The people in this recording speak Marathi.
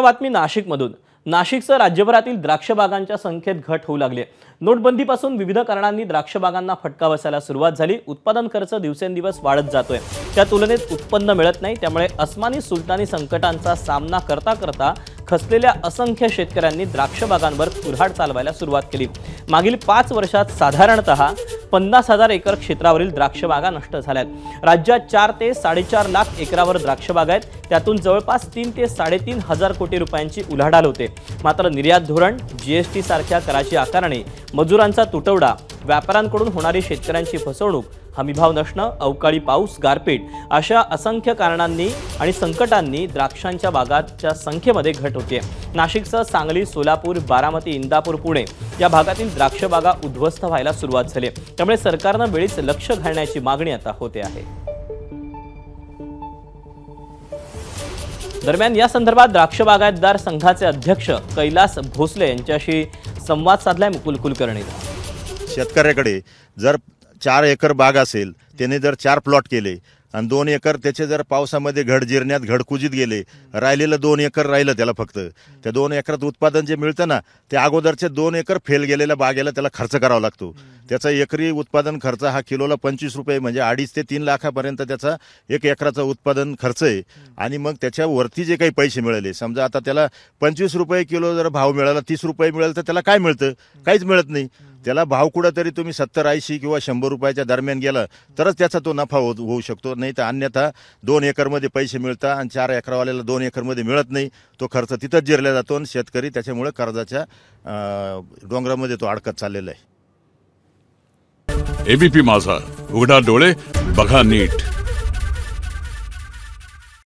बातमी नाशिकमधून। नाशिकसह राज्यभरातील द्राक्ष बागांच्या संख्येत घट होऊ लागली। नोटबंदीपासून विविध कारणांनी द्राक्ष बागांना फटका बसायला सुरुवात झाली। उत्पादन खर्च दिवसेंदिवस वाढत जातोय, त्या तुलनेत उत्पन्न मिळत नाही। त्यामुळे अस्मानी सुलतानी संकटांचा सामना करता करता खचलेल्या असंख्य शेतकऱ्यांनी द्राक्ष बागांवर कुऱ्हाड चालवायला सुरुवात केली। मागील 5 वर्षात साधारणतः 50,000 एकर क्षेत्रावरील द्राक्ष बागा नष्ट झाल्यात। राज्यात 4 ते 4.5 लाख एकरावर द्राक्ष बागा आहेत, त्यातून जवळपास 3 ते 3.5 हजार कोटी रुपयांची उलाढाल होते। मात्र निर्यात धोरण, जीएसटी सारख्या कराची आकारणी, मजुरांचा तुटवडा, व्यापाऱ्यांकडून होणारी शेतकऱ्यांची फसवणूक, हमीभाव नसणं, अवकाळी पाऊस, गारपीट अशा असंख्य कारणांनी आणि संकटांनी द्राक्षांच्या बागांच्या संख्येमध्ये घट होते। नाशिकसह सांगली, सोलापूर, बारामती, इंदापूर, पुणे या भागातील द्राक्ष बागा उद्ध्वस्त व्हायला सुरुवात झाली। त्यामुळे सरकारने वेळीच लक्ष घालण्याची मागणी आता होते आहे। दरम्यान या संदर्भात द्राक्ष बागायतदार संघाचे अध्यक्ष कैलास भोसले यांच्याशी संवाद साधलाय मुकुल कुलकर्णी। शेतकऱ्याकडे जर 4 एकर बाग असेल, त्याने जर 4 प्लॉट केले आणि 2 एकर त्याचे जर पावसामध्ये घड जिरण्यात घडकुजीत गेले, राहिलेलं 2 एकर राहिलं त्याला, फक्त त्या 2 एकरात उत्पादन जे मिळतं ना, ते अगोदरचे 2 एकर फेल गेलेल्या बागेला त्याला खर्च करावा लागतो। त्याचा एकरी उत्पादन खर्च हा किलोला 25 रुपये, म्हणजे 2.5 ते 3 लाखापर्यंत त्याचा 1 एकराचा उत्पादन खर्च आहे। आणि मग त्याच्यावरती जे काही पैसे मिळाले, समजा आता त्याला 25 रुपये किलो जर भाव मिळाला, 30 रुपये मिळालं, तर त्याला काय मिळतं? काहीच मिळत नाही। त्याला भाव कुठेतरी तुम्ही 70, 80 किंवा 100 रुपयाच्या दरम्यान गेला तरच त्याचा तो नफा होऊ शकतो, नाही तर अन्यथा 2 एकरमध्ये पैसे मिळतात आणि 4 एकरवाल्याला 2 एकरमध्ये मिळत नाही। तो खर्च तिथंच जिरला जातो आणि शेतकरी त्याच्यामुळे कर्जाच्या डोंगरामध्ये तो अडकत चाललेला आहे। एबीपी माझा, उघडा डोळे बघा नीट।